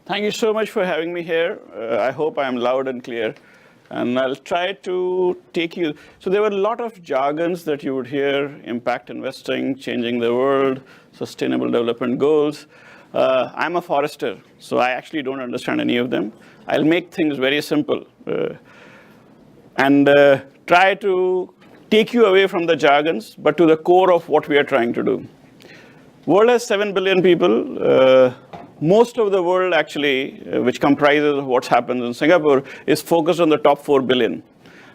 Thank you so much for having me here. I hope I'm loud and clear. And I'll try to take you. So there were a lot of jargons that you would hear: impact investing, changing the world, sustainable development goals. I'm a forester, so I actually don't understand any of them. I'll make things very simple and try to take you away from the jargons, but to the core of what we are trying to do. World has 7 billion people. Most of the world actually, which comprises of what happens in Singapore, is focused on the top 4 billion.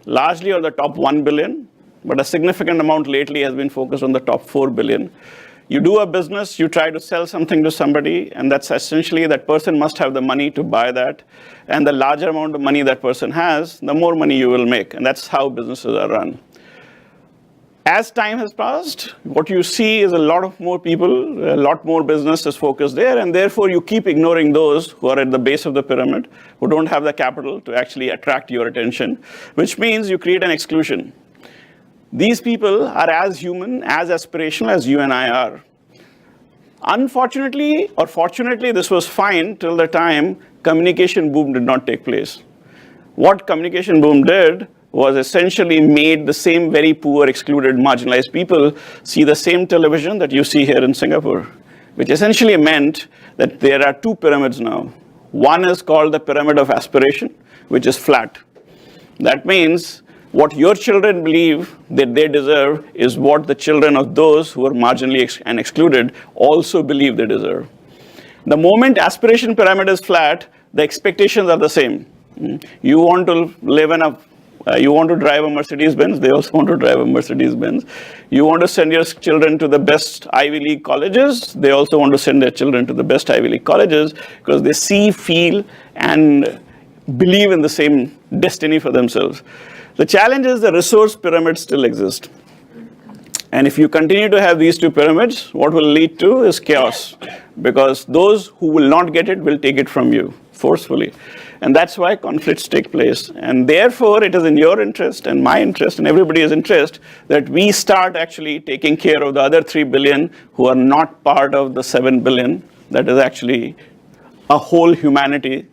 Largely on the top 1 billion, but a significant amount lately has been focused on the top 4 billion. You do a business, you try to sell something to somebody, and that's essentially that person must have the money to buy that. And the larger amount of money that person has, the more money you will make. And that's how businesses are run. As time has passed, what you see is a lot of more people, a lot more business is focused there, and therefore you keep ignoring those who are at the base of the pyramid, who don't have the capital to actually attract your attention, which means you create an exclusion. These people are as human, as aspirational as you and I are. Unfortunately, or fortunately, this was fine till the time communication boom did not take place. What communication boom did was essentially made the same very poor, excluded, marginalized people see the same television that you see here in Singapore, which essentially meant that there are two pyramids now. One is called the pyramid of aspiration, which is flat. That means what your children believe that they deserve is what the children of those who are marginally and excluded also believe they deserve. The moment aspiration pyramid is flat, the expectations are the same. You want to live in you want to drive a Mercedes-Benz, they also want to drive a Mercedes-Benz. You want to send your children to the best Ivy League colleges, they also want to send their children to the best Ivy League colleges because they see, feel, and believe in the same destiny for themselves. The challenge is the resource pyramid still exists. And if you continue to have these two pyramids, what will lead to is chaos, because those who will not get it will take it from you forcefully. And that's why conflicts take place. And therefore, it is in your interest and my interest and everybody's interest that we start actually taking care of the other 3 billion who are not part of the 7 billion. That is actually a whole humanity.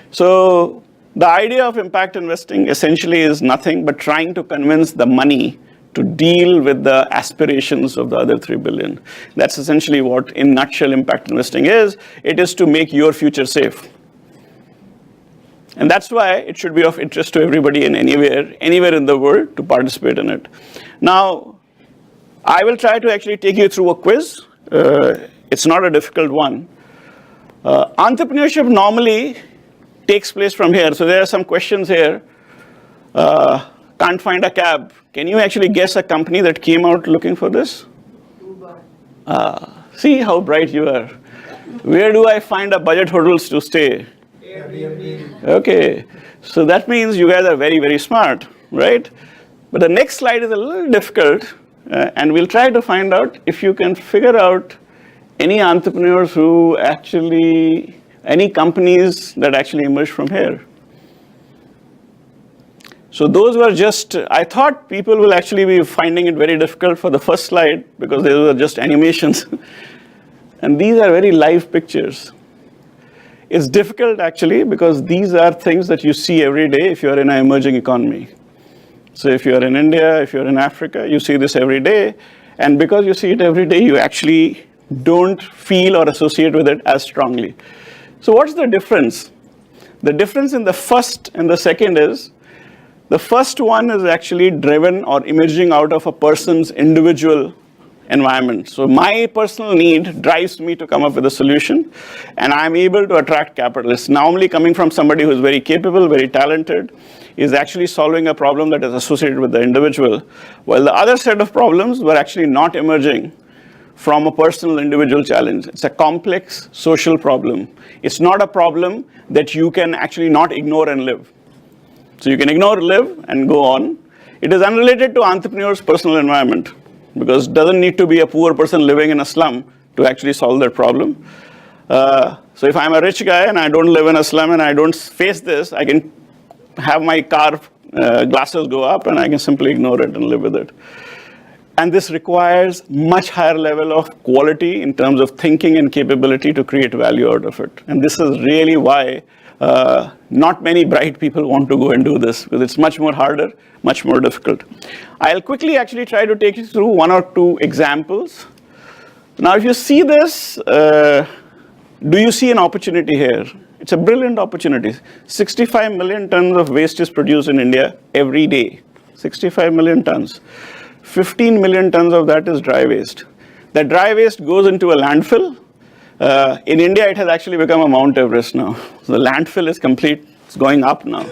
So the idea of impact investing essentially is nothing but trying to convince the money to deal with the aspirations of the other 3 billion. That's essentially what, in a nutshell, impact investing is. It is to make your future safe. And that's why it should be of interest to everybody and anywhere in the world to participate in it. Now, I will try to actually take you through a quiz. It's not a difficult one. Entrepreneurship normally takes place from here. So there are some questions here. Can't find a cab. Can you actually guess a company that came out looking for this? See how bright you are. Where do I find a budget hotels to stay? Airbnb. Okay, so that means you guys are very, very smart, right? But the next slide is a little difficult, and we'll try to find out if you can figure out any entrepreneurs who actually, any companies that actually emerged from here. So those were just, I thought people will actually be finding it very difficult for the first slide because those were just animations. And these are very live pictures. It's difficult actually because these are things that you see every day if you're in an emerging economy. So if you're in India, if you're in Africa, you see this every day. And because you see it every day, you actually don't feel or associate with it as strongly. So what's the difference? The difference in the first and the second is, the first one is actually driven or emerging out of a person's individual environment. So my personal need drives me to come up with a solution, and I'm able to attract capital. It's normally coming from somebody who's very capable, very talented, is actually solving a problem that is associated with the individual, while the other set of problems were actually not emerging from a personal individual challenge. It's a complex social problem. It's not a problem that you can actually not ignore and live. So you can ignore, live, and go on. It is unrelated to entrepreneurs' personal environment, because it doesn't need to be a poor person living in a slum to actually solve that problem. So if I'm a rich guy and I don't live in a slum and I don't face this, I can have my car glasses go up and I can simply ignore it and live with it. And this requires much higher level of quality in terms of thinking and capability to create value out of it. And this is really why not many bright people want to go and do this, because it's much more harder, much more difficult. I'll quickly actually try to take you through one or two examples. Now, if you see this, do you see an opportunity here? It's a brilliant opportunity. 65 million tons of waste is produced in India every day. 65 million tons. 15 million tons of that is dry waste. That dry waste goes into a landfill. In India, it has actually become a Mount Everest now. So the landfill is complete. It's going up now.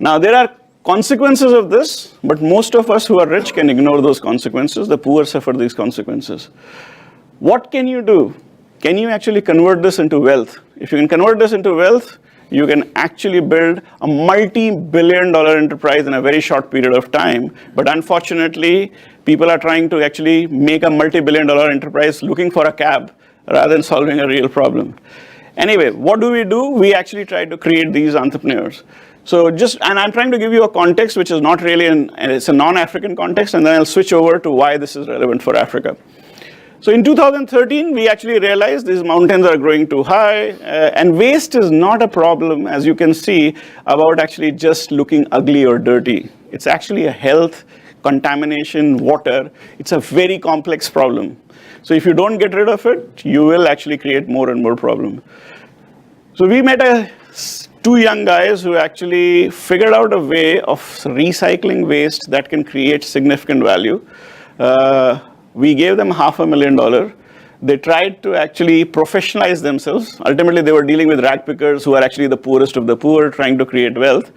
Now, there are consequences of this, but most of us who are rich can ignore those consequences. The poor suffer these consequences. What can you do? Can you actually convert this into wealth? If you can convert this into wealth, you can actually build a multi-billion-dollar enterprise in a very short period of time. But unfortunately, people are trying to actually make a multi-billion-dollar enterprise looking for a cab rather than solving a real problem. Anyway, what do? We actually try to create these entrepreneurs. So and I'm trying to give you a context which is not really it's a non-African context, and then I'll switch over to why this is relevant for Africa. So in 2013, we actually realized these mountains are growing too high, and waste is not a problem, as you can see, about actually just looking ugly or dirty. It's actually a health, contamination, water. It's a very complex problem. So if you don't get rid of it, you will actually create more and more problem. So we met two young guys who actually figured out a way of recycling waste that can create significant value. We gave them $500,000. They tried to actually professionalize themselves. Ultimately, they were dealing with rag pickers who are actually the poorest of the poor, trying to create wealth.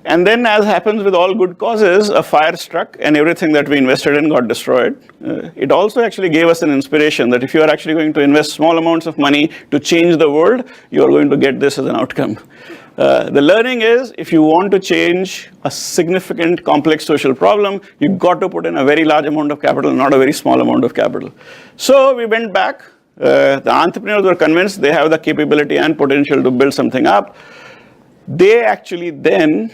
And then, as happens with all good causes, a fire struck and everything that we invested in got destroyed. It also actually gave us an inspiration that if you are actually going to invest small amounts of money to change the world, you are going to get this as an outcome. The learning is, if you want to change a significant complex social problem, you've got to put in a very large amount of capital, not a very small amount of capital. So we went back. The entrepreneurs were convinced they have the capability and potential to build something up. They actually then,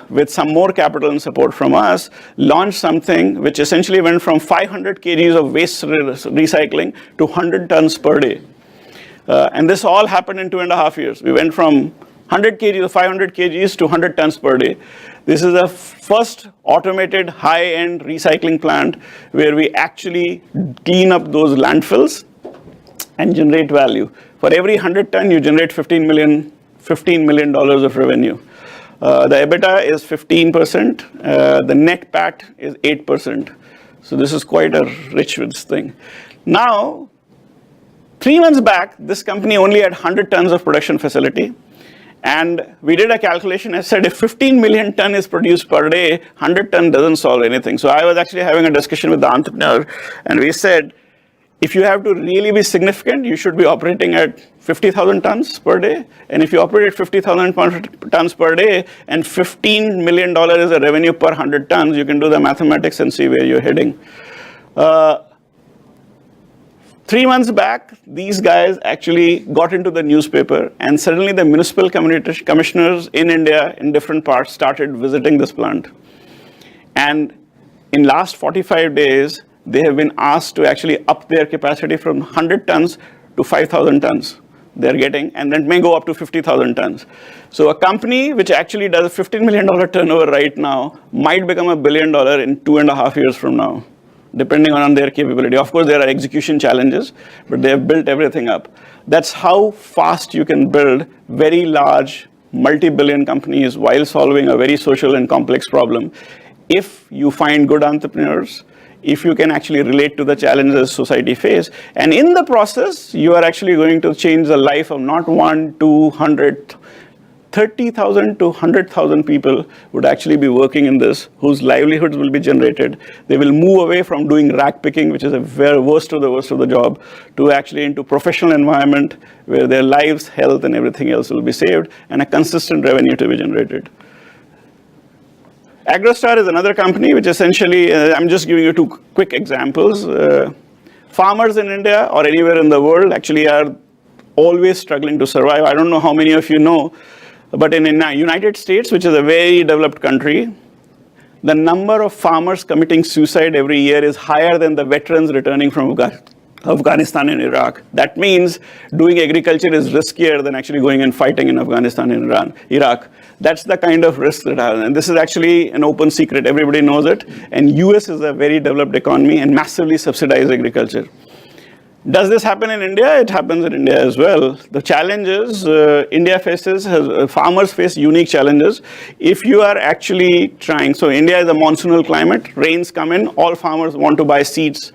with some more capital and support from us, launched something which essentially went from 500 kgs of waste recycling to 100 tons per day. And this all happened in 2.5 years. We went from 100 kgs or 500 kgs to 100 tons per day. This is the first automated high-end recycling plant where we actually clean up those landfills and generate value. For every 100 ton, you generate $15 million of revenue. The EBITDA is 15%. The net PAT is 8%. So this is quite a rich thing. Now, 3 months back, this company only had 100 tons of production facility. And we did a calculation. I said, if 15 million ton is produced per day, 100 ton doesn't solve anything. So I was actually having a discussion with the entrepreneur, and we said, if you have to really be significant, you should be operating at 50,000 tons per day. And if you operate at 50,000 tons per day, and $15 million is a revenue per 100 tons, you can do the mathematics and see where you're heading. 3 months back, these guys actually got into the newspaper, and suddenly the municipal commissioners in India, in different parts, started visiting this plant. And in last 45 days, they have been asked to actually up their capacity from 100 tons to 5,000 tons. They're getting, and that may go up to 50,000 tons. So a company which actually does a $15 million turnover right now might become $1 billion in 2.5 years from now, depending on their capability. Of course, there are execution challenges, but they have built everything up. That's how fast you can build very large, multi-billion companies while solving a very social and complex problem. If you find good entrepreneurs, if you can actually relate to the challenges society face, and in the process, you are actually going to change the life of not 1, 200, 30,000 to 100,000 people would actually be working in this, whose livelihoods will be generated. They will move away from doing rag picking, which is a very worst of the job, to actually into professional environment where their lives, health, and everything else will be saved, and a consistent revenue to be generated. AgroStar is another company which essentially, I'm just giving you 2 quick examples. Farmers in India or anywhere in the world actually are always struggling to survive. I don't know how many of you know, but in the United States, which is a very developed country, the number of farmers committing suicide every year is higher than the veterans returning from Afghanistan and Iraq. That means doing agriculture is riskier than actually going and fighting in Afghanistan and Iraq. That's the kind of risk that happens. And this is actually an open secret. Everybody knows it. And US is a very developed economy and massively subsidized agriculture. Does this happen in India? It happens in India as well. The challenge is India faces, farmers face unique challenges. If you are actually trying, so India is a monsoonal climate, rains come in, all farmers want to buy seeds.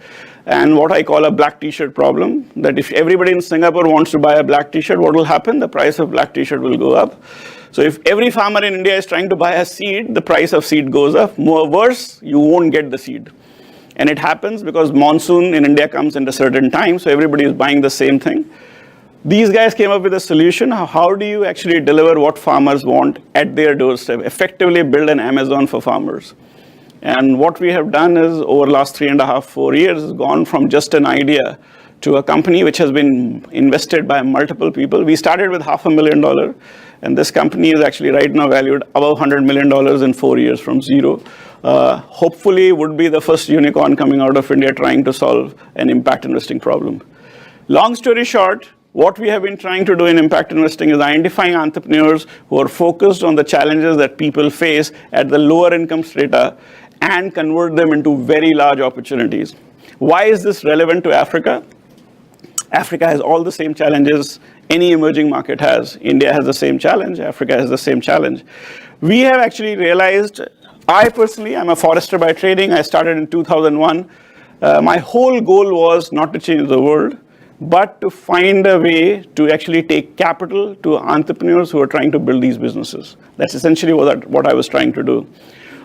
And what I call a black t-shirt problem, that if everybody in Singapore wants to buy a black t-shirt, what will happen? The price of black t-shirt will go up. So if every farmer in India is trying to buy a seed, the price of seed goes up. Worse, you won't get the seed. And it happens because monsoon in India comes at a certain time, so everybody is buying the same thing. These guys came up with a solution. How do you actually deliver what farmers want at their doorstep? Effectively build an Amazon for farmers. And what we have done is, over the last 3.5, 4 years, has gone from just an idea to a company which has been invested by multiple people. We started with $500,000, and this company is actually right now valued above $100 million in 4 years from zero. Hopefully would be the first unicorn coming out of India trying to solve an impact investing problem. Long story short, what we have been trying to do in impact investing is identifying entrepreneurs who are focused on the challenges that people face at the lower income strata and convert them into very large opportunities. Why is this relevant to Africa? Africa has all the same challenges any emerging market has. India has the same challenge. Africa has the same challenge. We have actually realized, I personally, I'm a forester by training. I started in 2001. My whole goal was not to change the world, but to find a way to actually take capital to entrepreneurs who are trying to build these businesses. That's essentially what I was trying to do.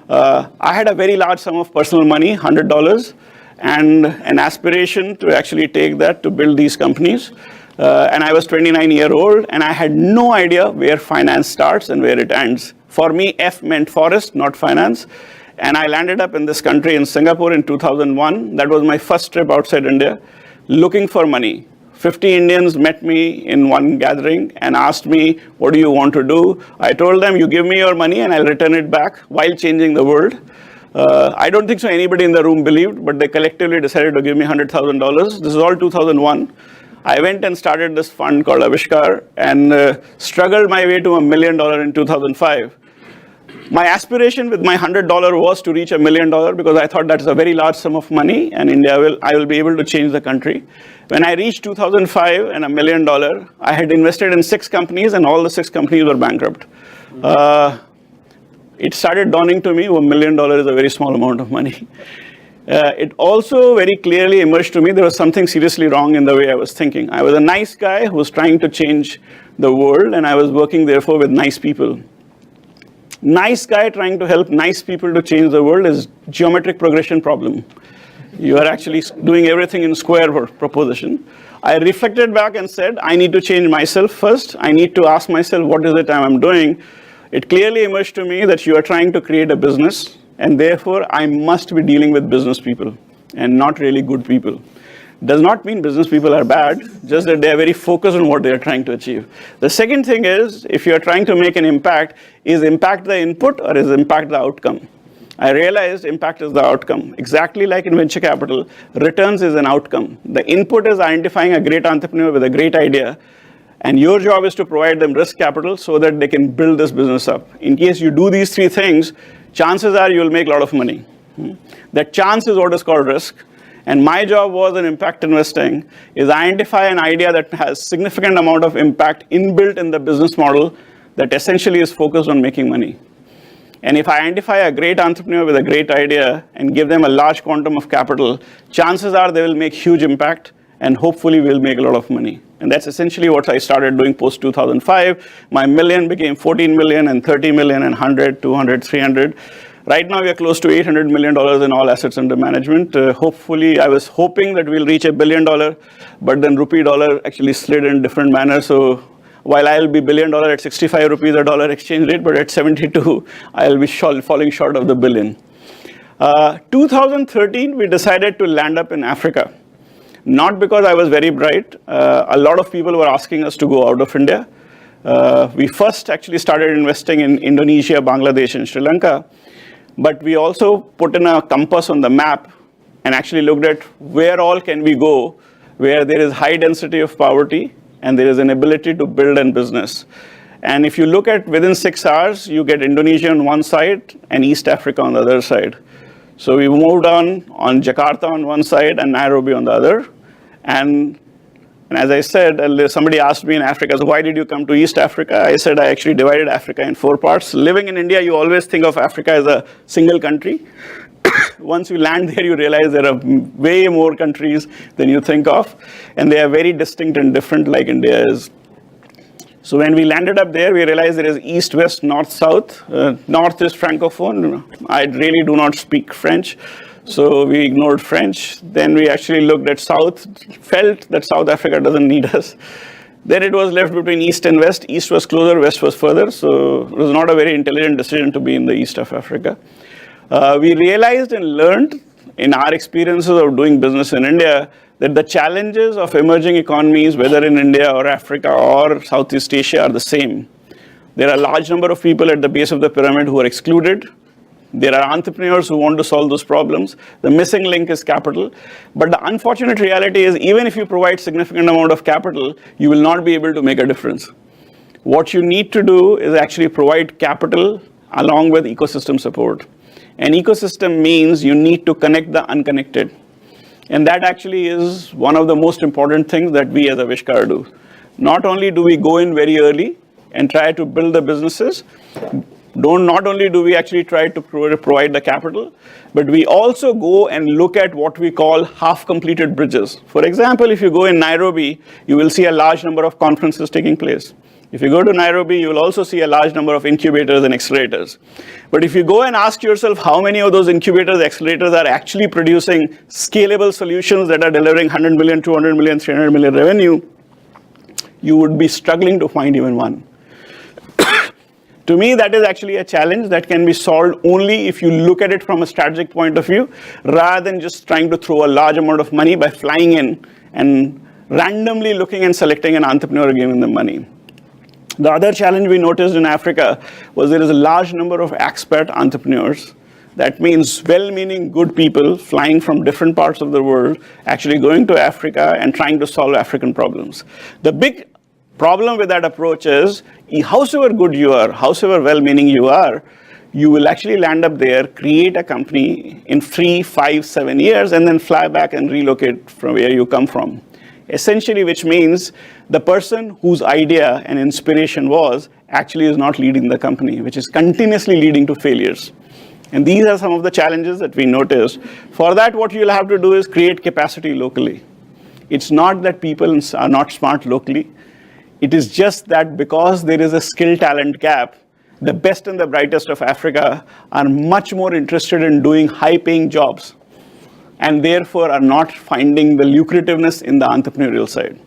I had a very large sum of personal money, $100, and an aspiration to actually take that to build these companies. And I was 29 years old, and I had no idea where finance starts and where it ends. For me, F meant forest, not finance. And I landed up in this country in Singapore in 2001. That was my first trip outside India, looking for money. 50 Indians met me in one gathering and asked me, what do you want to do? I told them, you give me your money and I'll return it back while changing the world. I don't think so anybody in the room believed, but they collectively decided to give me $100,000. This is all 2001. I went and started this fund called Avishkar and struggled my way to $1 million in 2005. My aspiration with my $100 was to reach $1 million because I thought that is a very large sum of money, and I will be able to change the country. When I reached 2005 and $1 million, I had invested in 6 companies, and all the 6 companies were bankrupt. It started dawning to me, $1 million is a very small amount of money. It also very clearly emerged to me there was something seriously wrong in the way I was thinking. I was a nice guy who was trying to change the world, and I was working therefore with nice people. Nice guy trying to help nice people to change the world is geometric progression problem. You are actually doing everything in square proposition. I reflected back and said, I need to change myself first. I need to ask myself, what is it I'm doing? It clearly emerged to me that you are trying to create a business, and therefore I must be dealing with business people and not really good people. Does not mean business people are bad, just that they are very focused on what they are trying to achieve. The second thing is, if you are trying to make an impact, is impact the input or is impact the outcome? I realized impact is the outcome. Exactly like in venture capital, returns is an outcome. The input is identifying a great entrepreneur with a great idea, and your job is to provide them risk capital so that they can build this business up. In case you do these 3 things, chances are you will make a lot of money. That chance is what is called risk. And my job was in impact investing is identify an idea that has significant amount of impact inbuilt in the business model that essentially is focused on making money. And if I identify a great entrepreneur with a great idea and give them a large quantum of capital, chances are they will make huge impact and hopefully will make a lot of money. And that's essentially what I started doing post 2005. My million became 14 million and 30 million and 100, 200, 300. Right now, we are close to $800 million in all assets under management. Hopefully, I was hoping that we'll reach $1 billion, but then rupee dollar actually slid in different manner. So while I'll be $1 billion at 65 rupees a dollar exchange rate, but at 72, I'll be falling short of the billion. 2013, we decided to land up in Africa. Not because I was very bright. A lot of people were asking us to go out of India. We first actually started investing in Indonesia, Bangladesh, and Sri Lanka. But we also put in a compass on the map and actually looked at where all can we go, where there is high density of poverty and there is an ability to build a business. And if you look at within 6 hours, you get Indonesia on one side and East Africa on the other side. So we moved on Jakarta on one side and Nairobi on the other. And as I said, somebody asked me in Africa, so why did you come to East Africa? I said I actually divided Africa in 4 parts. Living in India, you always think of Africa as a single country. Once you land there, you realize there are way more countries than you think of. And they are very distinct and different like India is. So when we landed up there, we realized there is east, west, north, south. North is francophone. I really do not speak French. So we ignored French. Then we actually looked at South, felt that South Africa doesn't need us. Then it was left between East and West. East was closer, West was further. So it was not a very intelligent decision to be in the East of Africa. We realized and learned in our experiences of doing business in India that the challenges of emerging economies, whether in India or Africa or Southeast Asia, are the same. There are a large number of people at the base of the pyramid who are excluded. There are entrepreneurs who want to solve those problems. The missing link is capital. But the unfortunate reality is even if you provide significant amount of capital, you will not be able to make a difference. What you need to do is actually provide capital along with ecosystem support. An ecosystem means you need to connect the unconnected. And that actually is one of the most important things that we as Aavishkaar do. Not only do we go in very early and try to build the businesses, not only do we actually try to provide the capital, but we also go and look at what we call half-completed bridges. For example, if you go in Nairobi, you will see a large number of conferences taking place. If you go to Nairobi, you will also see a large number of incubators and accelerators. But if you go and ask yourself how many of those incubators, accelerators are actually producing scalable solutions that are delivering 100 million, 200 million, 300 million revenue, you would be struggling to find even one. To me, that is actually a challenge that can be solved only if you look at it from a strategic point of view, rather than just trying to throw a large amount of money by flying in and randomly looking and selecting an entrepreneur and giving them money. The other challenge we noticed in Africa was there is a large number of expat entrepreneurs. That means well-meaning good people flying from different parts of the world, actually going to Africa and trying to solve African problems. The big problem with that approach is, howsoever good you are, howsoever well-meaning you are, you will actually land up there, create a company in 3, 5, 7 years, and then fly back and relocate from where you come from. Essentially, which means the person whose idea and inspiration was actually is not leading the company, which is continuously leading to failures. And these are some of the challenges that we noticed. For that, what you'll have to do is create capacity locally. It's not that people are not smart locally. It is just that because there is a skill talent gap, the best and the brightest of Africa are much more interested in doing high-paying jobs, and therefore are not finding the lucrativeness in the entrepreneurial side,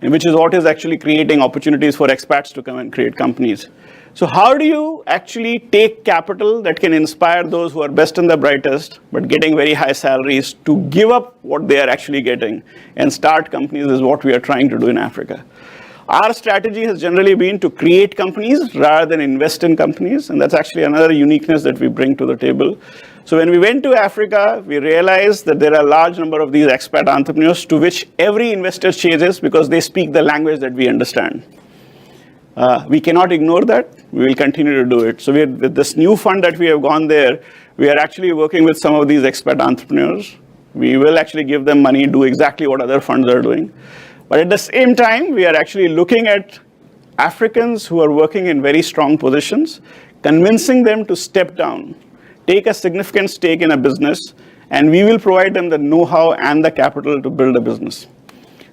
and which is what is actually creating opportunities for expats to come and create companies. So how do you actually take capital that can inspire those who are best and the brightest, but getting very high salaries, to give up what they are actually getting and start companies is what we are trying to do in Africa. Our strategy has generally been to create companies rather than invest in companies, and that's actually another uniqueness that we bring to the table. So when we went to Africa, we realized that there are a large number of these expat entrepreneurs to which every investor chases because they speak the language that we understand. We cannot ignore that. We will continue to do it. So with this new fund that we have gone there, we are actually working with some of these expat entrepreneurs. We will actually give them money, do exactly what other funds are doing. But at the same time, we are actually looking at Africans who are working in very strong positions, convincing them to step down, take a significant stake in a business, and we will provide them the know-how and the capital to build a business.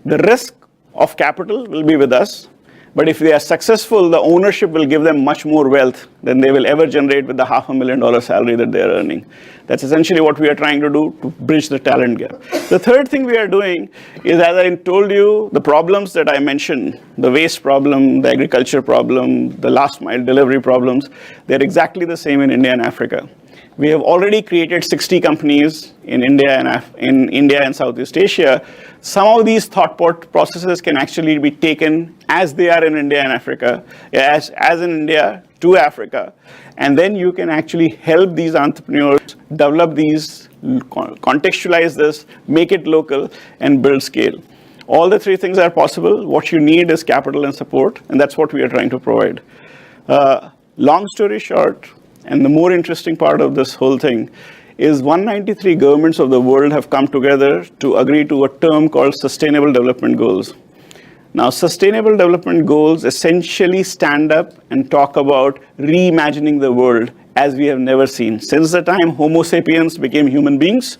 The risk of capital will be with us, but if they are successful, the ownership will give them much more wealth than they will ever generate with the $500,000 salary that they are earning. That's essentially what we are trying to do to bridge the talent gap. The third thing we are doing is, as I told you, the problems that I mentioned, the waste problem, the agriculture problem, the last mile delivery problems, they're exactly the same in India and Africa. We have already created 60 companies in India and Southeast Asia. Some of these thought processes can actually be taken as they are in India and Africa, as in India, to Africa, and then you can actually help these entrepreneurs develop these, contextualize this, make it local, and build scale. All the three things are possible. What you need is capital and support, and that's what we are trying to provide. Long story short, and the more interesting part of this whole thing, is 193 governments of the world have come together to agree to a term called Sustainable Development Goals. Now, Sustainable Development Goals essentially stand up and talk about reimagining the world as we have never seen. Since the time Homo sapiens became human beings,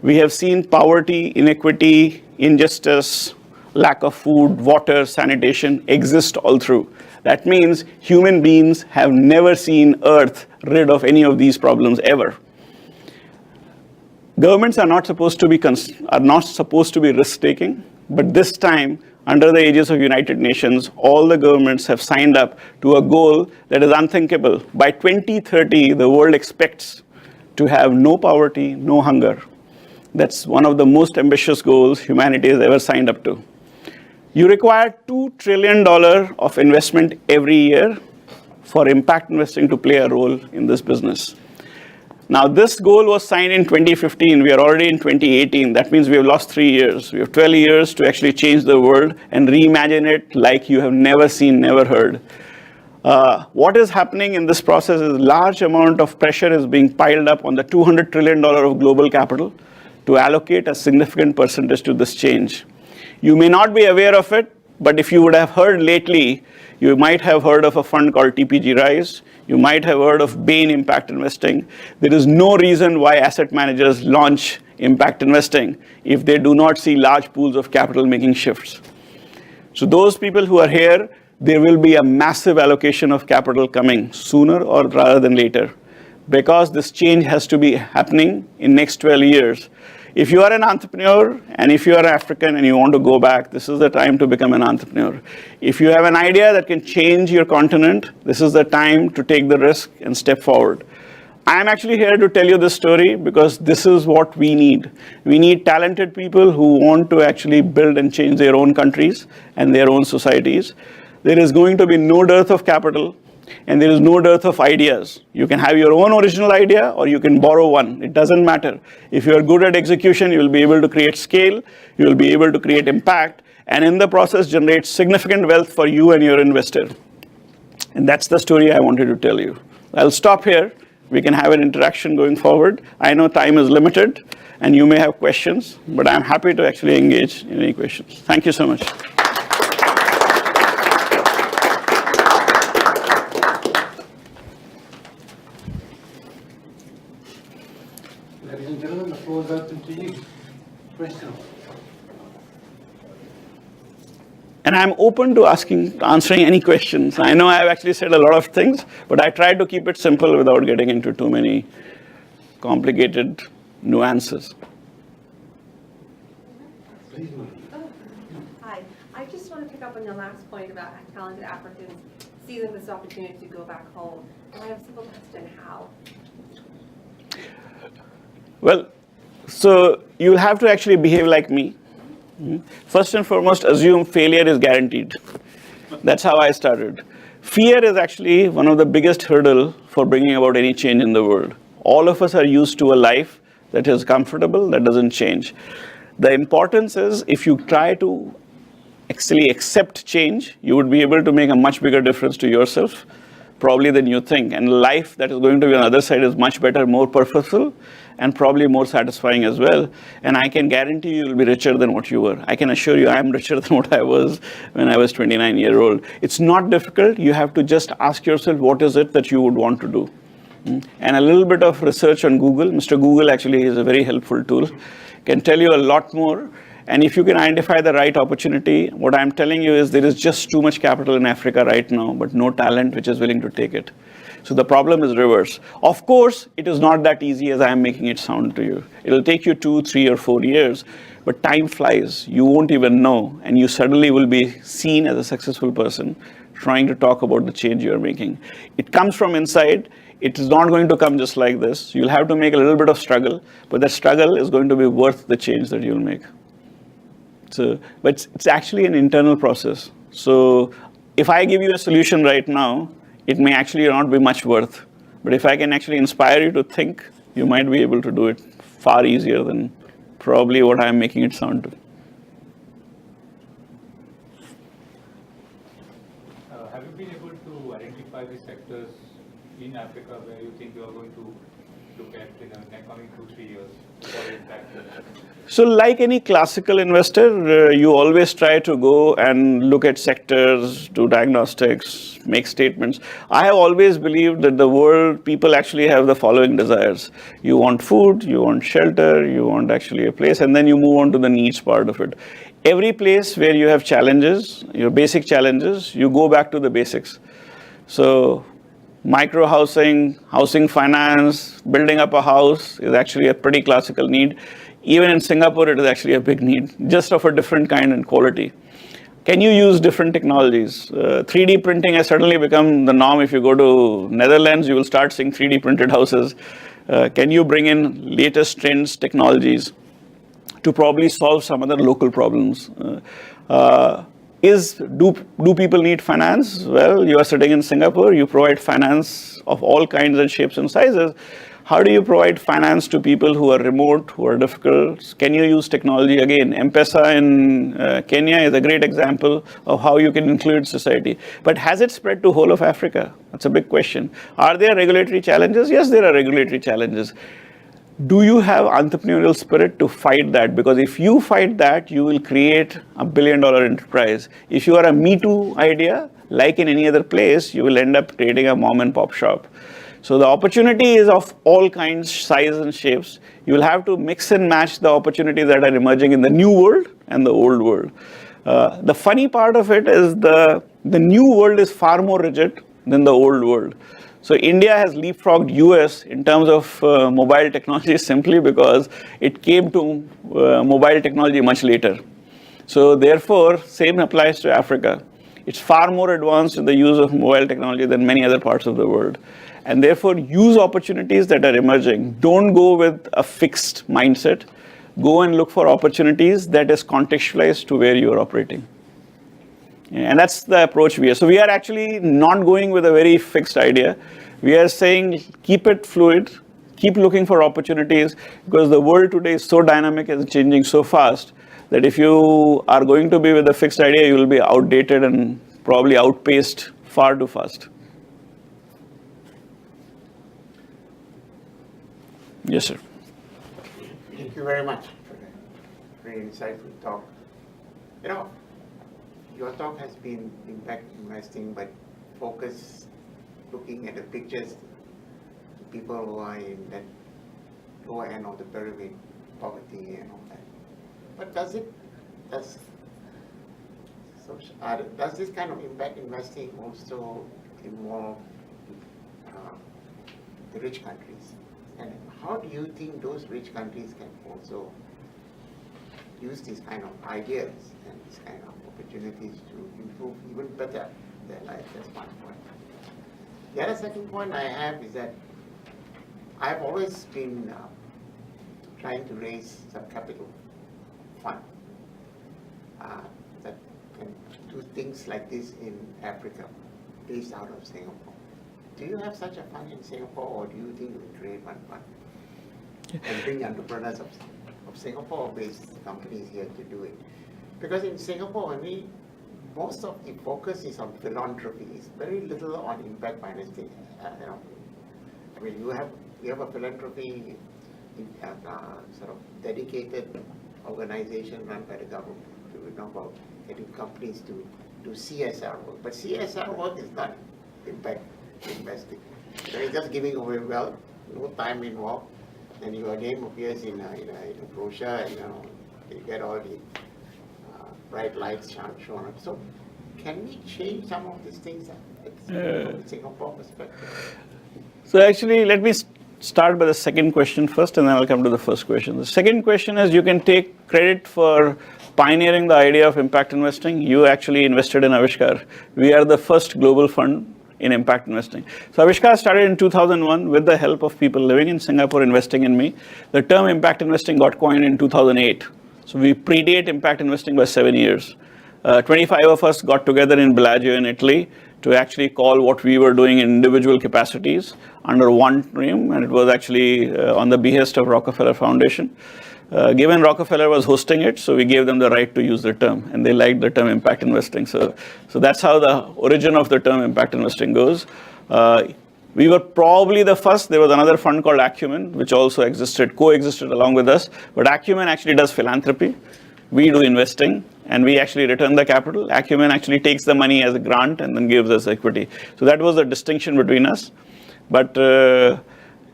we have seen poverty, inequity, injustice, lack of food, water, sanitation exist all through. That means human beings have never seen Earth rid of any of these problems ever. Governments are not supposed to be risk-taking, but this time, under the aegis of United Nations, all the governments have signed up to a goal that is unthinkable. By 2030, the world expects to have no poverty, no hunger. That's one of the most ambitious goals humanity has ever signed up to. You require $2 trillion of investment every year for impact investing to play a role in this business. Now, this goal was signed in 2015. We are already in 2018. That means we have lost 3 years. We have 12 years to actually change the world and reimagine it like you have never seen, never heard. What is happening in this process is large amount of pressure is being piled up on the $200 trillion of global capital to allocate a significant percentage to this change. You may not be aware of it, but if you would have heard lately, you might have heard of a fund called TPG Rise. You might have heard of Bain Impact Investing. There is no reason why asset managers launch impact investing if they do not see large pools of capital making shifts. So those people who are here, there will be a massive allocation of capital coming sooner or rather than later, because this change has to be happening in next 12 years. If you are an entrepreneur, and if you are African and you want to go back, this is the time to become an entrepreneur. If you have an idea that can change your continent, this is the time to take the risk and step forward. I am actually here to tell you this story because this is what we need. We need talented people who want to actually build and change their own countries and their own societies. There is going to be no dearth of capital, and there is no dearth of ideas. You can have your own original idea or you can borrow one. It doesn't matter. If you are good at execution, you will be able to create scale, you will be able to create impact, and in the process generate significant wealth for you and your investor. And that's the story I wanted to tell you. I'll stop here. We can have an interaction going forward. I know time is limited and you may have questions, but I'm happy to actually engage in any questions. Thank you so much. Ladies and gentlemen, the floor is open to you. Questions? And I'm open to answering any questions. I know I've actually said a lot of things, but I tried to keep it simple without getting into too many complicated nuances. Please, ma'am. Hi. I just want to pick up on your last point about talented Africans seizing this opportunity to go back home. And I have a simple question: how? Well, so you'll have to actually behave like me. First and foremost, assume failure is guaranteed. That's how I started. Fear is actually one of the biggest hurdles for bringing about any change in the world. All of us are used to a life that is comfortable, that doesn't change. The importance is if you try to actually accept change, you would be able to make a much bigger difference to yourself, probably than you think. And life that is going to be on the other side is much better, more purposeful, and probably more satisfying as well. And I can guarantee you will be richer than what you were. I can assure you I am richer than what I was when I was 29 years old. It's not difficult. You have to just ask yourself, what is it that you would want to do? And a little bit of research on Google. Mr. Google actually is a very helpful tool. Can tell you a lot more. And if you can identify the right opportunity, what I'm telling you is there is just too much capital in Africa right now, but no talent which is willing to take it. So the problem is reverse. Of course, it is not that easy as I am making it sound to you. It'll take you 2, 3, or 4 years, but time flies. You won't even know, and you suddenly will be seen as a successful person trying to talk about the change you're making. It comes from inside. It is not going to come just like this. You'll have to make a little bit of struggle, but that struggle is going to be worth the change that you'll make. So, but it's actually an internal process. So if I give you a solution right now, it may actually not be much worth. But if I can actually inspire you to think, you might be able to do it far easier than probably what I'm making it sound to. Have you been able to identify the sectors in Africa where you think you are going to look at in the coming 2-3 years for impact? So like any classical investor, you always try to go and look at sectors, do diagnostics, make statements. I have always believed that the world, people actually have the following desires. You want food, you want shelter, you want actually a place, and then you move on to the needs part of it. Every place where you have challenges, your basic challenges, you go back to the basics. So micro housing, housing finance, building up a house is actually a pretty classical need. Even in Singapore, it is actually a big need, just of a different kind and quality. Can you use different technologies? 3D printing has suddenly become the norm. If you go to Netherlands, you will start seeing 3D printed houses. Can you bring in latest trends, technologies to probably solve some other local problems? Do people need finance? Well, you are sitting in Singapore, you provide finance of all kinds and shapes and sizes. How do you provide finance to people who are remote, who are difficult? Can you use technology? Again, M-Pesa in Kenya is a great example of how you can include society. But has it spread to whole of Africa? That's a big question. Are there regulatory challenges? Yes, there are regulatory challenges. Do you have entrepreneurial spirit to fight that? Because if you fight that, you will create a billion-dollar enterprise. If you are a Me Too idea, like in any other place, you will end up creating a mom and pop shop. So the opportunity is of all kinds, size and shapes. You will have to mix and match the opportunities that are emerging in the new world and the old world. The funny part of it is the new world is far more rigid than the old world. So India has leapfrogged US in terms of mobile technology simply because it came to mobile technology much later. So therefore, same applies to Africa. It's far more advanced in the use of mobile technology than many other parts of the world. And therefore, use opportunities that are emerging. Don't go with a fixed mindset. Go and look for opportunities that is contextualized to where you are operating. And that's the approach we are. So we are actually not going with a very fixed idea. We are saying keep it fluid, keep looking for opportunities, because the world today is so dynamic and changing so fast that if you are going to be with a fixed idea, you will be outdated and probably outpaced far too fast. Yes, sir. Thank you very much for that very insightful talk. You know, your talk has been impact investing, but focus looking at the pictures to people who are in that lower end of the pyramid, poverty and all that. But does this kind of impact investing also involve the rich countries? And how do you think those rich countries can also use these kind of ideas and these kind of opportunities to improve even better their life? That's one point. The other second point I have is that I've always been trying to raise some capital fund that can do things like this in Africa, based out of Singapore. Do you have such a fund in Singapore, or do you think you will create one fund and bring entrepreneurs of Singapore-based companies here to do it? Because in Singapore, most of the focus is on philanthropy. It's very little on impact financing. You have a philanthropy sort of dedicated organization run by the government to know about getting companies to do CSR work. But CSR work is not impact investing. It's just giving away wealth, no time involved, and your name appears in a brochure, and you get all the bright lights shown up. So can we change some of these things from the Singapore perspective? So actually, let me start by the second question first, and then I'll come to the first question. The second question is, you can take credit for pioneering the idea of impact investing. You actually invested in Avishkar. We are the first global fund in impact investing. So Avishkar started in 2001 with the help of people living in Singapore investing in me. The term impact investing got coined in 2008. So we predate impact investing by 7 years. 25 of us got together in Bellagio in Italy to actually call what we were doing in individual capacities under one name, and it was actually on the behest of Rockefeller Foundation. Given Rockefeller was hosting it, so we gave them the right to use the term, and they liked the term impact investing. So that's how the origin of the term impact investing goes. We were probably the first. There was another fund called Acumen, which also coexisted along with us. But Acumen actually does philanthropy. We do investing, and we actually return the capital. Acumen actually takes the money as a grant and then gives us equity. So that was the distinction between us. But the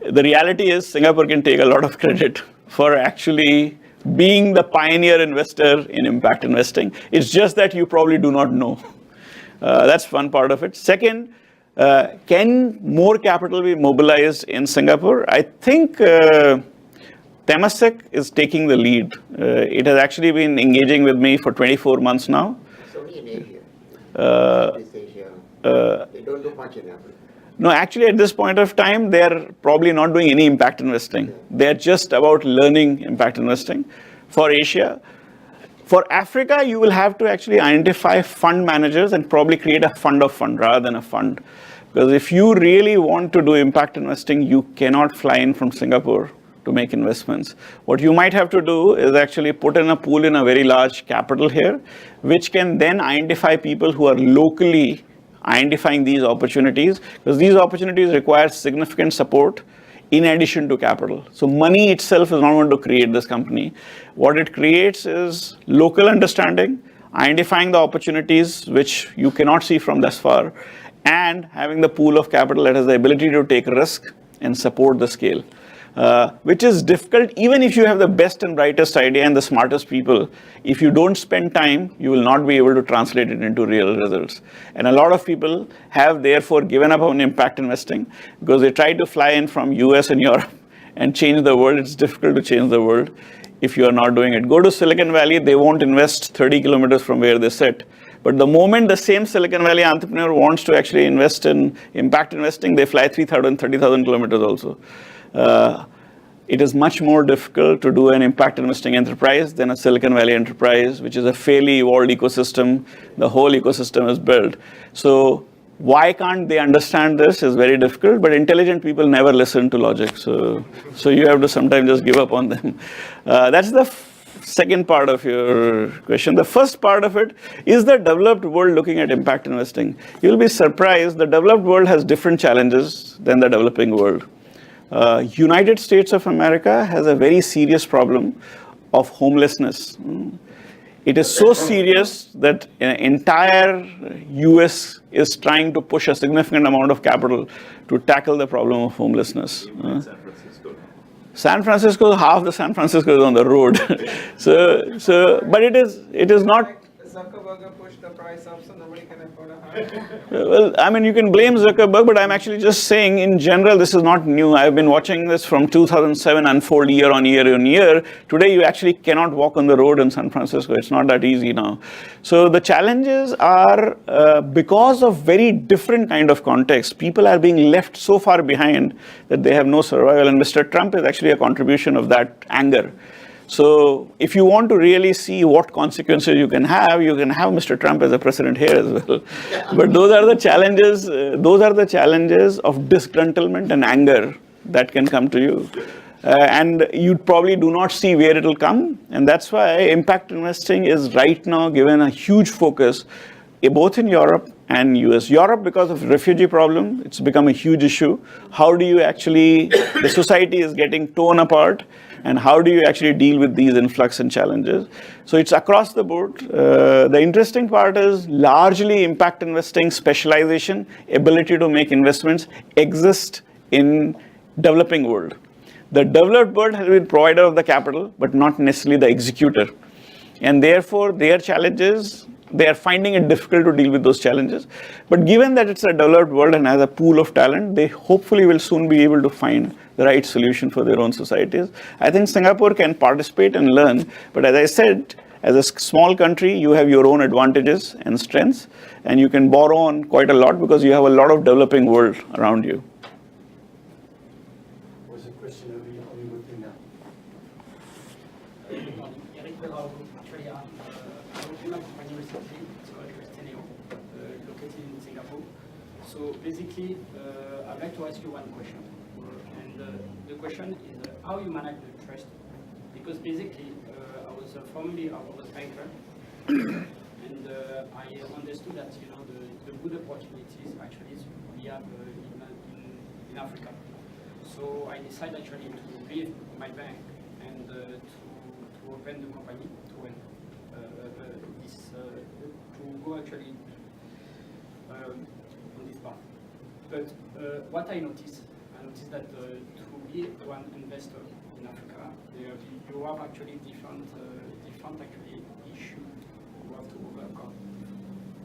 reality is Singapore can take a lot of credit for actually being the pioneer investor in impact investing. It's just that you probably do not know. That's one part of it. Second, can more capital be mobilized in Singapore? I think Temasek is taking the lead. It has actually been engaging with me for 24 months now. It's only in Asia. Southeast Asia. They don't do much in Africa. No, actually at this point of time, they're probably not doing any impact investing. They're just about learning impact investing for Asia. For Africa, you will have to actually identify fund managers and probably create a fund of fund rather than a fund. Because if you really want to do impact investing, you cannot fly in from Singapore to make investments. What you might have to do is actually put in a pool in a very large capital here, which can then identify people who are locally identifying these opportunities, because these opportunities require significant support in addition to capital. So money itself is not going to create this company. What it creates is local understanding, identifying the opportunities which you cannot see from thus far, and having the pool of capital that has the ability to take risk and support the scale. Which is difficult even if you have the best and brightest idea and the smartest people. If you don't spend time, you will not be able to translate it into real results. And a lot of people have therefore given up on impact investing because they try to fly in from US and Europe and change the world. It's difficult to change the world if you are not doing it. Go to Silicon Valley, they won't invest 30 kilometers from where they sit. But the moment the same Silicon Valley entrepreneur wants to actually invest in impact investing, they fly 3,000, 30,000 kilometers also. It is much more difficult to do an impact investing enterprise than a Silicon Valley enterprise, which is a fairly evolved ecosystem. The whole ecosystem is built. So why can't they understand this is very difficult, but intelligent people never listen to logic. So you have to sometimes just give up on them. That's the second part of your question. The first part of it is the developed world looking at impact investing. You'll be surprised, the developed world has different challenges than the developing world. United States of America has a very serious problem of homelessness. It is so serious that entire US is trying to push a significant amount of capital to tackle the problem of homelessness. San Francisco, half the San Francisco is on the road. But it is not. Zuckerberg pushed the price up so nobody can afford a hire. Well, I mean, you can blame Zuckerberg, but I'm actually just saying in general, this is not new. I've been watching this from 2007 unfold year on year on year. Today, you actually cannot walk on the road in San Francisco. It's not that easy now. So the challenges are because of very different kind of context. People are being left so far behind that they have no survival. And Mr. Trump is actually a contribution of that anger. So if you want to really see what consequences you can have Mr. Trump as a president here as well. But those are the challenges. Those are the challenges of disgruntlement and anger that can come to you. And you probably do not see where it will come. And that's why impact investing is right now given a huge focus, both in Europe and US. Europe, because of refugee problem, it's become a huge issue. How do you actually, the society is getting torn apart, and how do you actually deal with these influx and challenges? So it's across the board. The interesting part is largely impact investing, specialization, ability to make investments exist in developing world. The developed world has been provider of the capital, but not necessarily the executor. And therefore, their challenges, they are finding it difficult to deal with those challenges. But given that it's a developed world and has a pool of talent, they hopefully will soon be able to find the right solution for their own societies. I think Singapore can participate and learn, but as I said, as a small country, you have your own advantages and strengths, and you can borrow on quite a lot because you have a lot of developing world around you. What's the question of you looking now? Eric Belao, actually, I'm looking at my university, scholarship tenure. located in Singapore. So basically, I'd like to ask you one question. And the question is how you manage the trust. Because basically, I was formerly a banker, and I understood that the good opportunities actually we have in Africa. So I decided actually to leave my bank and to open the company to go actually on this path. But what I noticed that to be one investor in Africa, you have actually different actually issue you have to overcome.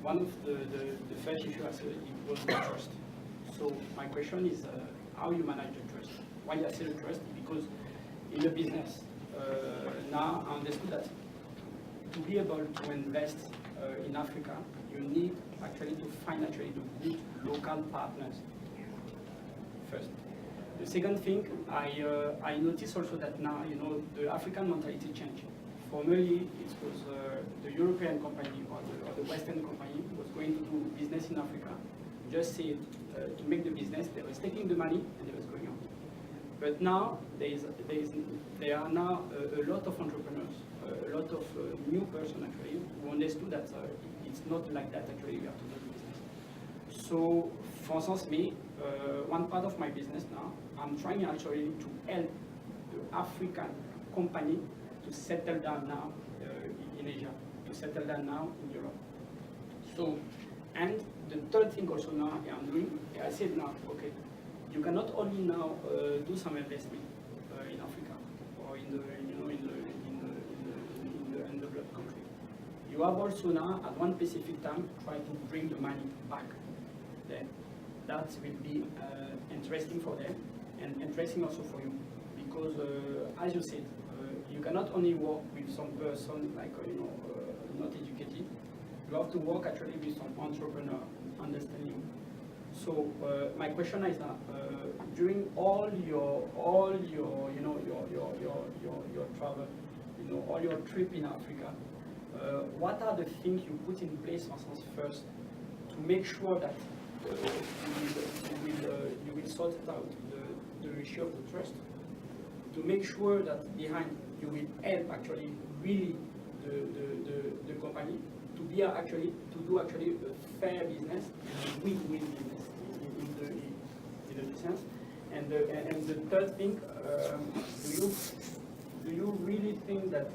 One of the first issue I said it was the trust. So my question is how you manage the trust. Why I say the trust? Because in the business now I understood that to be able to invest in Africa, you need actually to find actually the good local partners first. The second thing, I noticed also that now, the African mentality changed. Formerly, it was the European company or the Western company was going to do business in Africa, just say to make the business, they was taking the money and they was going on. But now, there are now a lot of entrepreneurs, a lot of new person actually, who understood that it's not like that actually we have to do business. So, for instance, me, one part of my business now, I'm trying actually to help the African company to settle down now in Asia, to settle down now in Europe. So, and the third thing also now I'm doing, I said now, okay, you cannot only now do some investment in Africa or in the developed country. You have also now at one specific time try to bring the money back. Then that will be interesting for them and interesting also for you, because as you said, you cannot only work with some person like not educated. You have to work actually with some entrepreneur, understanding. So my question is that during all your travel, all your trip in Africa, what are the things you put in place first to make sure that you will sort out the issue of the trust, to make sure that behind you will help actually really the company to be actually to do actually a fair business, win-win business in the business. And the third thing, do you really think that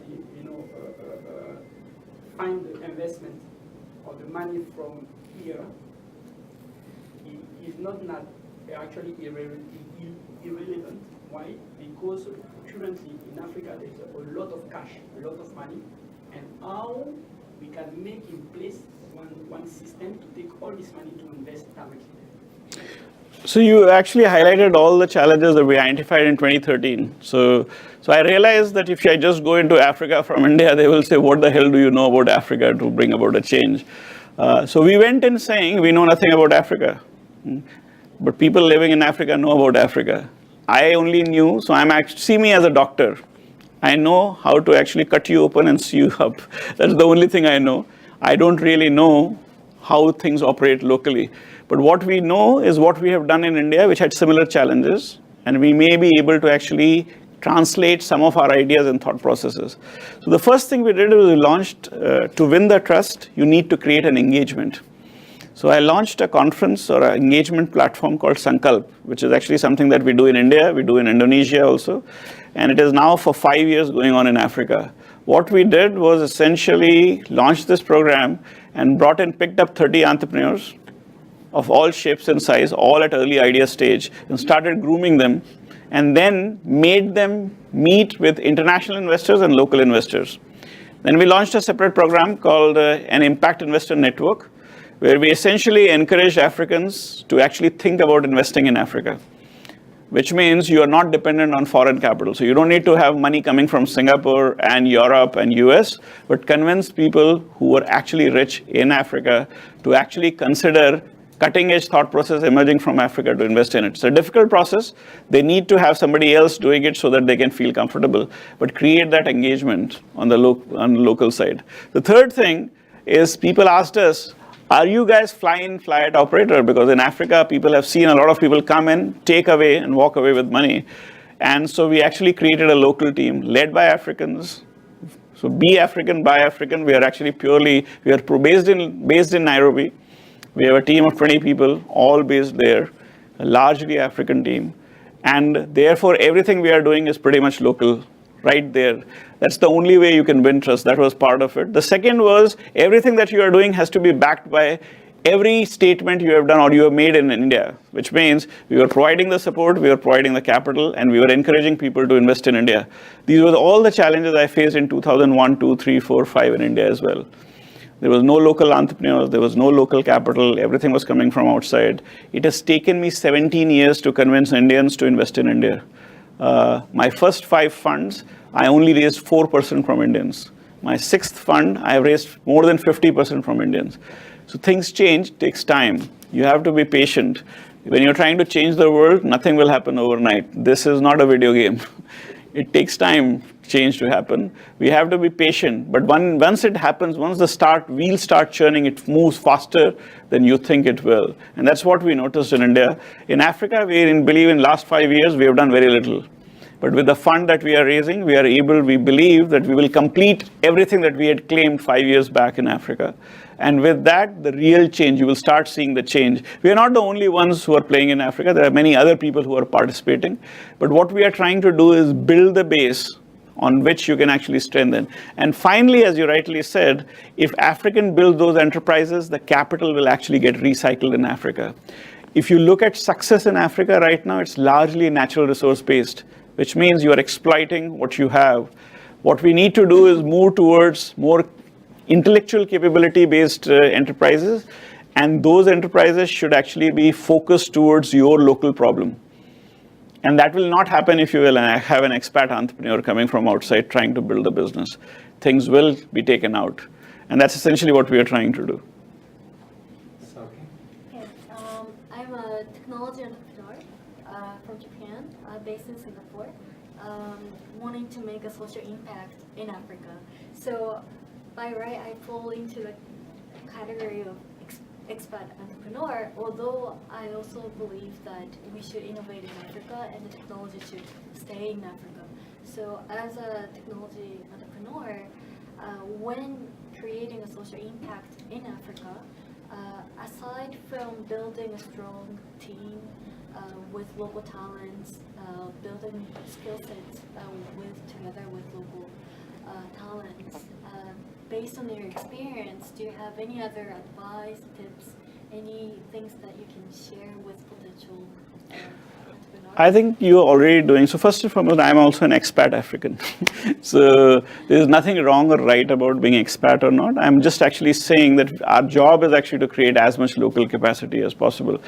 find the investment or the money from here is not actually irrelevant? Why? Because currently in Africa there is a lot of cash, a lot of money, and how we can make in place one system to take all this money to invest directly. So you actually highlighted all the challenges that we identified in 2013. So I realized that if I just go into Africa from India, they will say, what the hell do you know about Africa to bring about a change? So we went in saying, we know nothing about Africa. But people living in Africa know about Africa. I only knew, so see me as a doctor. I know how to actually cut you open and sew you up. That's the only thing I know. I don't really know how things operate locally. But what we know is what we have done in India, which had similar challenges, and we may be able to actually translate some of our ideas and thought processes. So the first thing we did was we launched, to win the trust, you need to create an engagement. So I launched a conference or an engagement platform called Sankalp, which is actually something that we do in India, we do in Indonesia also, and it is now for 5 years going on in Africa. What we did was essentially launch this program and picked up 30 entrepreneurs of all shapes and size, all at early idea stage, and started grooming them, and then made them meet with international investors and local investors. Then we launched a separate program called an Impact Investor Network, where we essentially encourage Africans to actually think about investing in Africa, which means you are not dependent on foreign capital. So you don't need to have money coming from Singapore and Europe and US, but convince people who are actually rich in Africa to actually consider cutting-edge thought process emerging from Africa to invest in it. It's a difficult process. They need to have somebody else doing it so that they can feel comfortable, but create that engagement on the local side. The third thing is people asked us, are you guys fly-in, fly-out operator? Because in Africa, people have seen a lot of people come in, take away, and walk away with money. And so we actually created a local team led by Africans. So be African, buy African. We are actually based in Nairobi. We have a team of 20 people, all based there, a largely African team. And therefore, everything we are doing is pretty much local, right there. That's the only way you can win trust. That was part of it. The second was everything that you are doing has to be backed by every statement you have done or you have made in India, which means we were providing the support, we were providing the capital, and we were encouraging people to invest in India. These were all the challenges I faced in 2001, 2, 3, 4, 5 in India as well. There was no local entrepreneurs, there was no local capital, everything was coming from outside. It has taken me 17 years to convince Indians to invest in India. My first 5 funds, I only raised 4% from Indians. My 6th fund, I have raised more than 50% from Indians. So things change, takes time. You have to be patient. When you're trying to change the world, nothing will happen overnight. This is not a video game. It takes time, change to happen. We have to be patient. But once it happens, once the wheel start churning, it moves faster than you think it will. And that's what we noticed in India. In Africa, we believe in last 5 years, we have done very little. But with the fund that we are raising, we believe that we will complete everything that we had claimed 5 years back in Africa. And with that, the real change, you will start seeing the change. We are not the only ones who are playing in Africa. There are many other people who are participating. But what we are trying to do is build the base on which you can actually strengthen. And finally, as you rightly said, if African build those enterprises, the capital will actually get recycled in Africa. If you look at success in Africa right now, it's largely natural resource based, which means you are exploiting what you have. What we need to do is move towards more intellectual capability based enterprises, and those enterprises should actually be focused towards your local problem. And that will not happen if you will have an expat entrepreneur coming from outside trying to build a business. Things will be taken out. And that's essentially what we are trying to do. Okay. I'm a technology entrepreneur from Japan, based in Singapore, wanting to make a social impact in Africa. So by right, I fall into the category of expat entrepreneur, although I also believe that we should innovate in Africa and the technology should stay in Africa. So as a technology entrepreneur, when creating a social impact in Africa, aside from building a strong team with local talents, building skill sets together with local talents, based on your experience, do you have any other advice, tips, any things that you can share with potential entrepreneurs? I think you're already doing, so first and foremost, I'm also an expat African. So there's nothing wrong or right about being expat or not. I'm just actually saying that our job is actually to create as much local capacity as possible.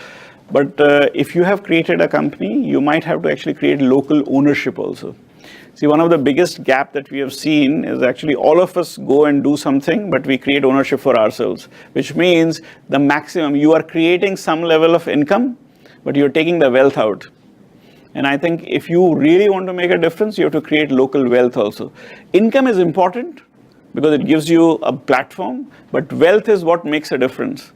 But if you have created a company, you might have to actually create local ownership also. See, one of the biggest gap that we have seen is actually all of us go and do something, but we create ownership for ourselves, which means the maximum, you are creating some level of income, but you're taking the wealth out. And I think if you really want to make a difference, you have to create local wealth also. Income is important because it gives you a platform, but wealth is what makes a difference.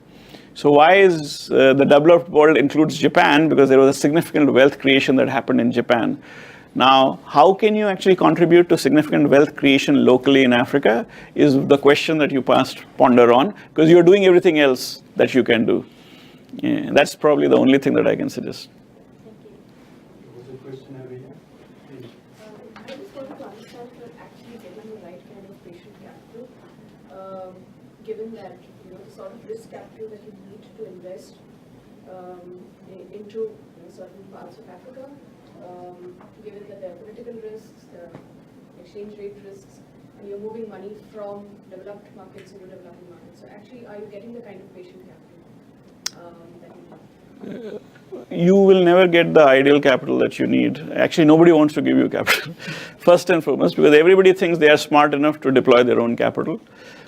So why is the developed world includes Japan? Because there was a significant wealth creation that happened in Japan. Now, how can you actually contribute to significant wealth creation locally in Africa is the question that you must ponder on, because you're doing everything else that you can do. Yeah, that's probably the only thing that I can suggest. There was a question over here. Please. I just wanted to understand if you're actually getting the right kind of patient capital, given that the sort of risk capital that you need to invest into certain parts of Africa, given that there are political risks, there are exchange rate risks, and you're moving money from developed markets into developing markets. So actually, are you getting the kind of patient capital that you need? You will never get the ideal capital that you need. Actually, nobody wants to give you capital, first and foremost, because everybody thinks they are smart enough to deploy their own capital.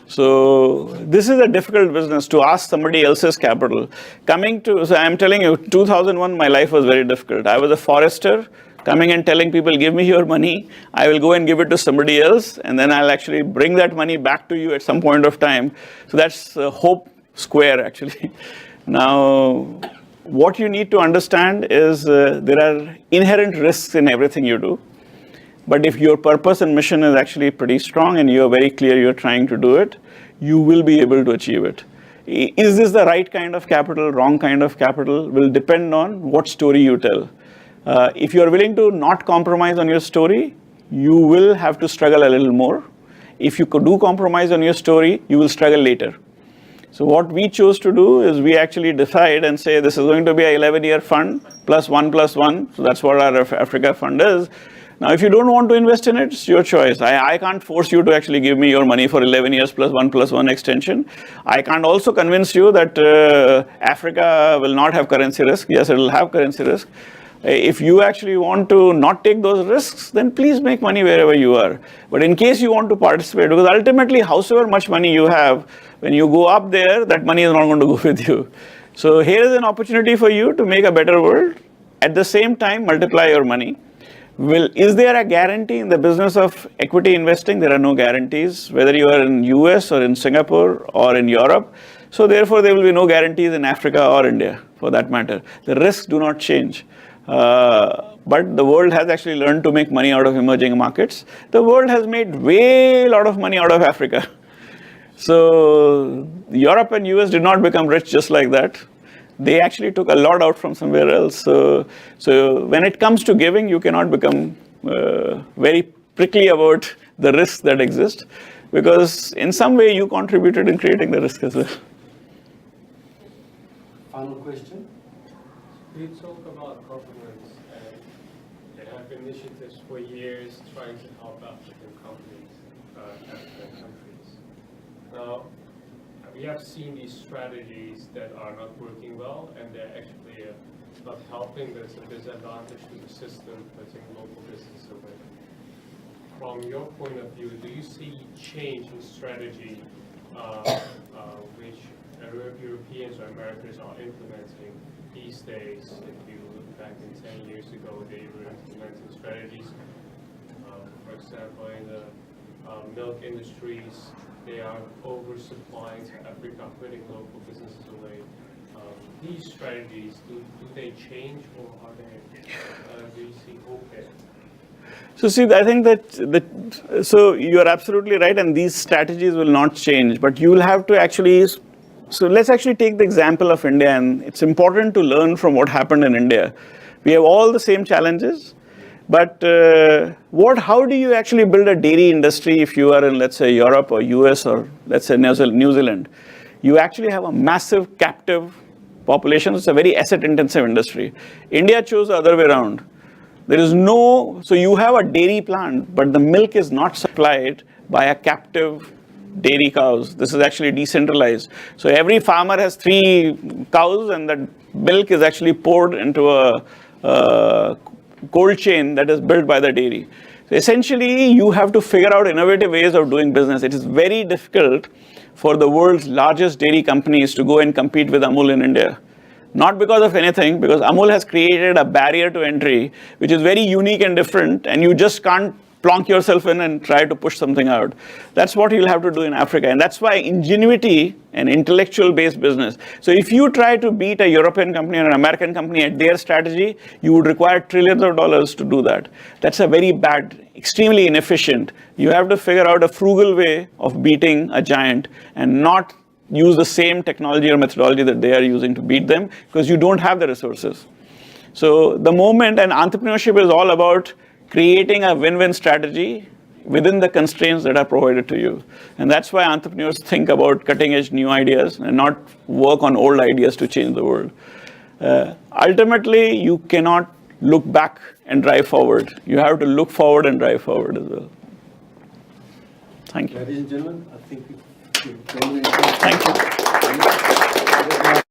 So this is a difficult business to ask somebody else's capital. So I'm telling you, 2001, my life was very difficult. I was a forester coming and telling people, give me your money. I will go and give it to somebody else, and then I'll actually bring that money back to you at some point of time. So that's hope square actually. Now, what you need to understand is there are inherent risks in everything you do. But if your purpose and mission is actually pretty strong and you're very clear you're trying to do it, you will be able to achieve it. Is this the right kind of capital, wrong kind of capital, will depend on what story you tell. If you're willing to not compromise on your story, you will have to struggle a little more. If you do compromise on your story, you will struggle later. So what we chose to do is we actually decide and say this is going to be an 11-year fund plus 1 plus 1. So that's what our Africa fund is. Now, if you don't want to invest in it, it's your choice. I can't force you to actually give me your money for 11 years plus 1 extension. I can't also convince you that Africa will not have currency risk. Yes, it will have currency risk. If you actually want to not take those risks, then please make money wherever you are. But in case you want to participate, because ultimately, however much money you have, when you go up there, that money is not going to go with you. So here is an opportunity for you to make a better world. At the same time, multiply your money. Is there a guarantee in the business of equity investing? There are no guarantees, whether you are in US or in Singapore or in Europe. So therefore, there will be no guarantees in Africa or India, for that matter. The risks do not change. But the world has actually learned to make money out of emerging markets. The world has made way a lot of money out of Africa. So Europe and US did not become rich just like that. They actually took a lot out from somewhere else. So when it comes to giving, you cannot become very prickly about the risks that exist, because in some way you contributed in creating the risk as well. Final question? We talk about governments and they have initiatives for years trying to help African countries. Now, we have seen these strategies that are not working well, and they're actually not helping. There's a disadvantage to the system, putting local business away. From your point of view, do you see change in strategy which Europeans or Americans are implementing these days? If you look back in 10 years ago, they were implementing strategies. For example, in the milk industries, they are oversupplying to Africa, putting local businesses away. These strategies, do they change, or are they? Do you see hope there? So see, I think that so you are absolutely right, and these strategies will not change. But you will have to actually. So let's actually take the example of India, and it's important to learn from what happened in India. We have all the same challenges, but how do you actually build a dairy industry if you are in, let's say, Europe or US or let's say New Zealand? You actually have a massive captive population. It's a very asset-intensive industry. India chose the other way around. There is so you have a dairy plant, but the milk is not supplied by a captive dairy cows. This is actually decentralized. So every farmer has 3 cows, and that milk is actually poured into a cold chain that is built by the dairy. So essentially, you have to figure out innovative ways of doing business. It is very difficult for the world's largest dairy companies to go and compete with Amul in India. Not because of anything, because Amul has created a barrier to entry, which is very unique and different, and you just can't plonk yourself in and try to push something out. That's what you'll have to do in Africa. And that's why ingenuity and intellectual-based business. So if you try to beat a European company or an American company at their strategy, you would require trillions of dollars to do that. That's a very bad, extremely inefficient. You have to figure out a frugal way of beating a giant and not use the same technology or methodology that they are using to beat them, because you don't have the resources. So the moment, and entrepreneurship is all about creating a win-win strategy within the constraints that are provided to you. And that's why entrepreneurs think about cutting-edge new ideas and not work on old ideas to change the world. Ultimately, you cannot look back and drive forward. You have to look forward and drive forward as well. Thank you. Ladies and gentlemen, I think we've dominated. Thank you.